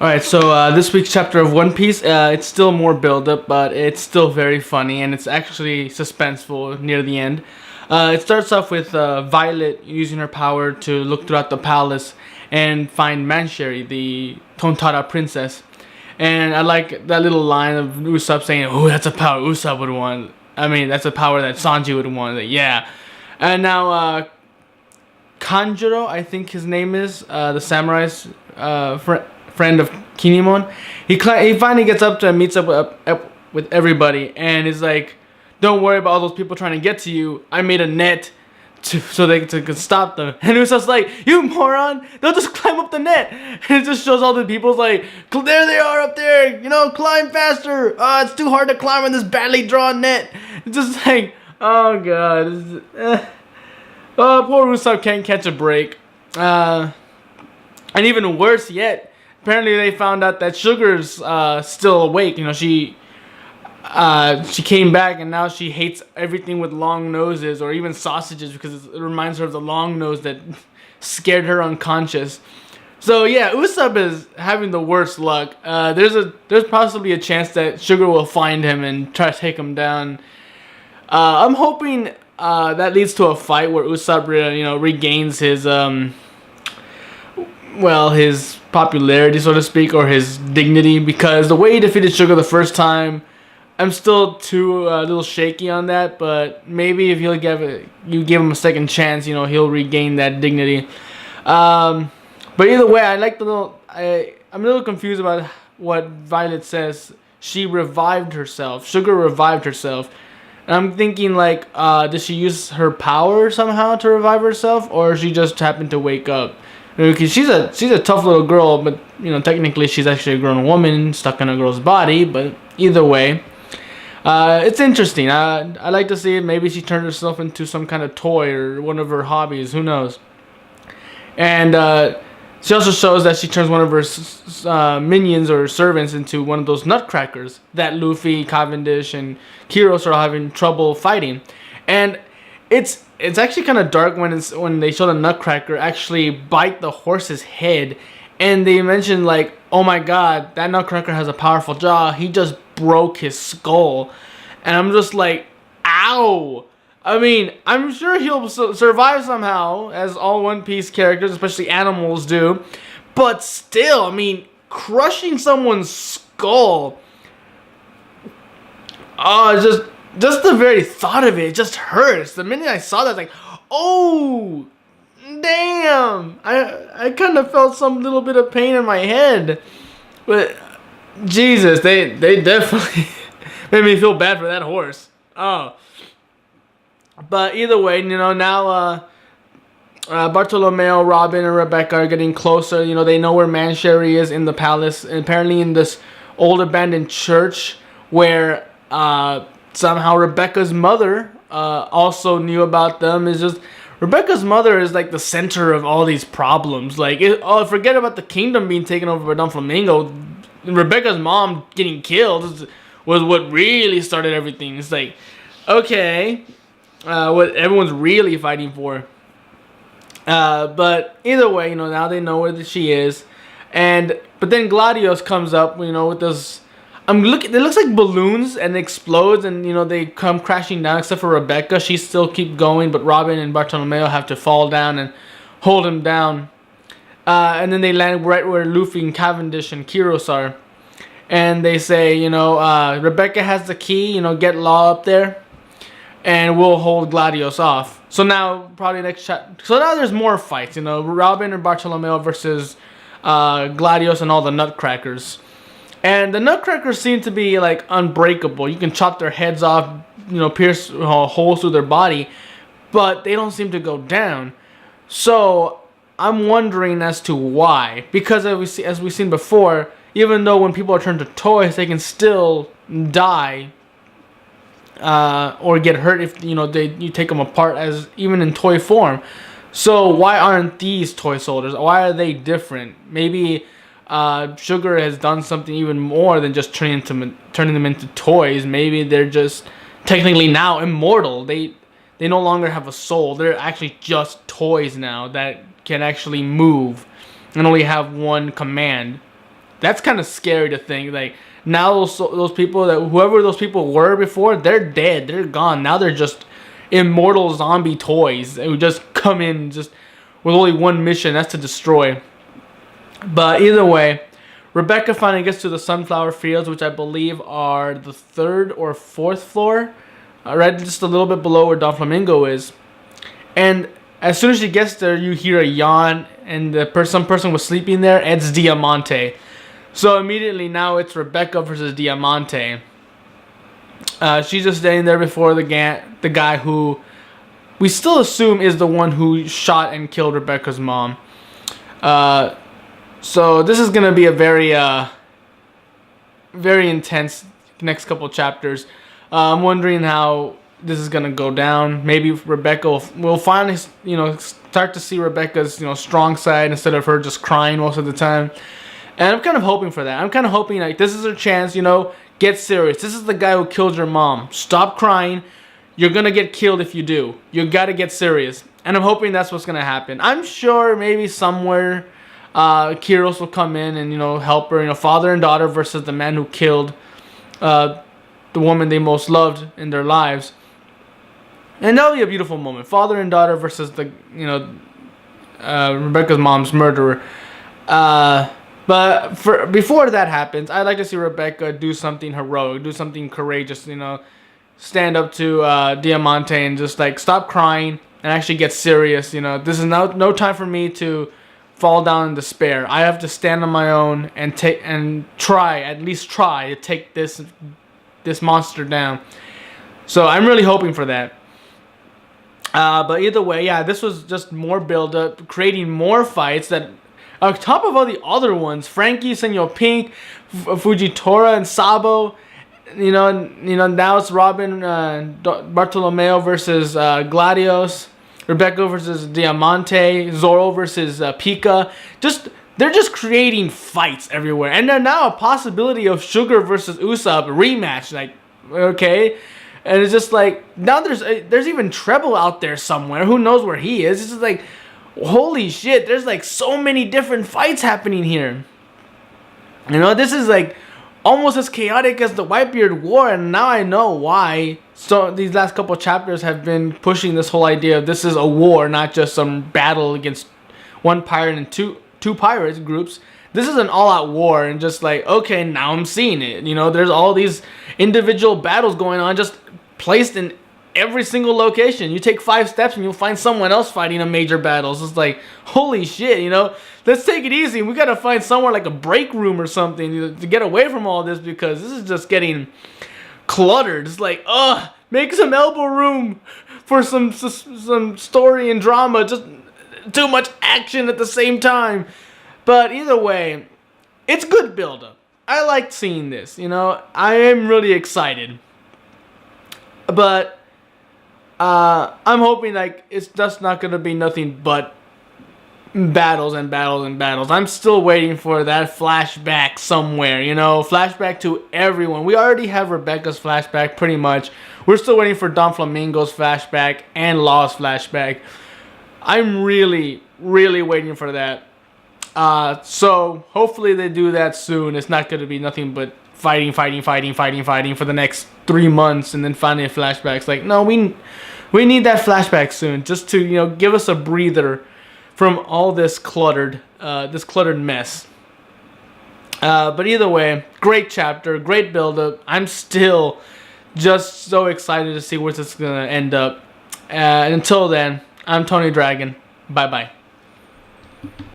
Alright, so this week's chapter of One Piece, it's still more build-up, but it's still very funny, and it's actually suspenseful near the end. It starts off with Violet using her power to look throughout the palace and find Mancheri, the Tontara princess. And I like that little line of Usopp saying, "Oh, that's a power Usopp would want. I mean, that's a power that Sanji would want." Like, yeah. And now, Kanjuro, I think his name is, the samurai's friend of Kinemon. He finally gets up to and meets up with everybody, and is like, "Don't worry about all those people trying to get to you. I made a net so they could stop them." And Usopp's like, "You moron! They'll just climb up the net." And it just shows all the people's like, "There they are up there. You know, climb faster. It's too hard to climb on this badly drawn net." It's just like, oh god. Oh, poor Usopp can't catch a break. And even worse yet, apparently they found out that Sugar's still awake. You know, she came back and now she hates everything with long noses or even sausages because it reminds her of the long nose that scared her unconscious. So yeah, Usopp is having the worst luck. There's possibly a chance that Sugar will find him and try to take him down. I'm hoping that leads to a fight where Usopp, regains his his popularity, so to speak, or his dignity, because the way he defeated Sugar the first time, I'm still a little shaky on that. But maybe if you give him a second chance, he'll regain that dignity. But either way, I'm a little confused about what Violet says. She revived herself. Sugar revived herself. And I'm thinking, like, did she use her power somehow to revive herself, or she just happened to wake up? Because she's a tough little girl, but technically she's actually a grown woman stuck in a girl's body. But either way, it's interesting. I like to see it. Maybe she turned herself into some kind of toy or one of her hobbies. Who knows? And she also shows that she turns one of her minions or servants into one of those nutcrackers that Luffy, Cavendish, and Kiros are having trouble fighting. And it's actually kind of dark when they show the nutcracker actually bite the horse's head, and they mention like, "Oh my god, that nutcracker has a powerful jaw. He just broke his skull." And I'm just like, ow. I mean, I'm sure he'll survive somehow, as all One Piece characters, especially animals, do. But still, I mean, crushing someone's skull. Oh, just the very thought of it just hurts. The minute I saw that, like, oh, damn. I kind of felt some little bit of pain in my head. But, Jesus, they definitely made me feel bad for that horse. Oh. But either way, now Bartolomeo, Robin, and Rebecca are getting closer. They know where Mancheri is in the palace, and apparently in this old abandoned church where somehow Rebecca's mother also knew about them. Rebecca's mother is like the center of all these problems. Like, forget about the kingdom being taken over by Don Flamingo. Rebecca's mom getting killed was what really started everything. It's like, okay. What everyone's really fighting for. But either way, now they know where she is. But then Gladius comes up, with this. It looks like balloons and it explodes, and they come crashing down. Except for Rebecca, she still keep going, but Robin and Bartolomeo have to fall down and hold him down. And then they land right where Luffy and Cavendish and Kiros are, and they say, Rebecca has the key. Get Law up there, and we'll hold Gladius off. So now, probably next chat. So now there's more fights. Robin and Bartolomeo versus Gladius and all the Nutcrackers. And the Nutcrackers seem to be like unbreakable. You can chop their heads off, pierce holes through their body, but they don't seem to go down. So I'm wondering as to why. Because as we've seen before, even though when people are turned to toys, they can still die. Or get hurt if you take them apart as even in toy form. So why aren't these toy soldiers? Why are they different? Maybe Sugar has done something even more than just turning them into toys. Maybe they're just technically now immortal. They no longer have a soul. They're actually just toys now that can actually move and only have one command. that's kind of scary to think. Like, now those people, that whoever those people were before, they're dead, they're gone. Now they're just immortal zombie toys who just come in just with only one mission, that's to destroy. But either way, Rebecca finally gets to the sunflower fields, which I believe are the 3rd or 4th floor, right just a little bit below where Doflamingo is. And as soon as she gets there, you hear a yawn, and some person was sleeping there. It's Diamante. So immediately now it's Rebecca versus Diamante. She's just standing there before the guy who we still assume is the one who shot and killed Rebecca's mom. So this is gonna be a very very intense next couple chapters. I'm wondering how this is gonna go down. Maybe Rebecca will finally, start to see Rebecca's, strong side instead of her just crying most of the time. And I'm kind of hoping for that. I'm kind of hoping like this is her chance, get serious. This is the guy who killed your mom. Stop crying. You're gonna get killed if you do. You gotta get serious. And I'm hoping that's what's gonna happen. I'm sure maybe somewhere Kyros will come in and help her. Father and daughter versus the man who killed the woman they most loved in their lives. And that'll be a beautiful moment. Father and daughter versus the Rebecca's mom's murderer. But before that happens, I'd like to see Rebecca do something heroic, do something courageous. Stand up to Diamante and just like stop crying and actually get serious. This is no time for me to fall down in despair. I have to stand on my own and at least try to take this monster down. So I'm really hoping for that. But either way, yeah, this was just more build-up, creating more fights that, on top of all the other ones, Frankie, Senor Pink, Fujitora, and Sabo. Now it's Robin, Bartolomeo versus Gladios. Rebecca versus Diamante, Zoro versus Pika. They're just creating fights everywhere, and then now a possibility of Sugar versus Usopp rematch. Like, okay, and it's just like now there's even Treble out there somewhere. Who knows where he is? It's just like, holy shit! There's like so many different fights happening here. This is like almost as chaotic as the Whitebeard War, and now I know why. So these last couple chapters have been pushing this whole idea of this is a war, not just some battle against one pirate and two pirates groups. This is an all-out war, and just like, okay, now I'm seeing it. There's all these individual battles going on, just placed in every single location. You take 5 steps and you'll find someone else fighting a major battle. It's like, holy shit, let's take it easy. We gotta find somewhere like a break room or something to get away from all this, because this is just getting cluttered. It's like, make some elbow room for some story and drama. Just too much action at the same time. But either way, it's good build-up. I liked seeing this. I am really excited. But I'm hoping like it's just not gonna be nothing but battles and battles and battles. I'm still waiting for that flashback somewhere, flashback to everyone. We already have Rebecca's flashback pretty much. We're still waiting for Doflamingo's flashback and Law's flashback. I'm really, really waiting for that. So hopefully they do that soon. It's not going to be nothing but fighting for the next 3 months, and then finally flashbacks. Like, no, we need that flashback soon, just to give us a breather from all this cluttered mess. But either way, great chapter, great build-up. I'm still just so excited to see where this is gonna end up. And until then, I'm Tony Dragon. Bye bye.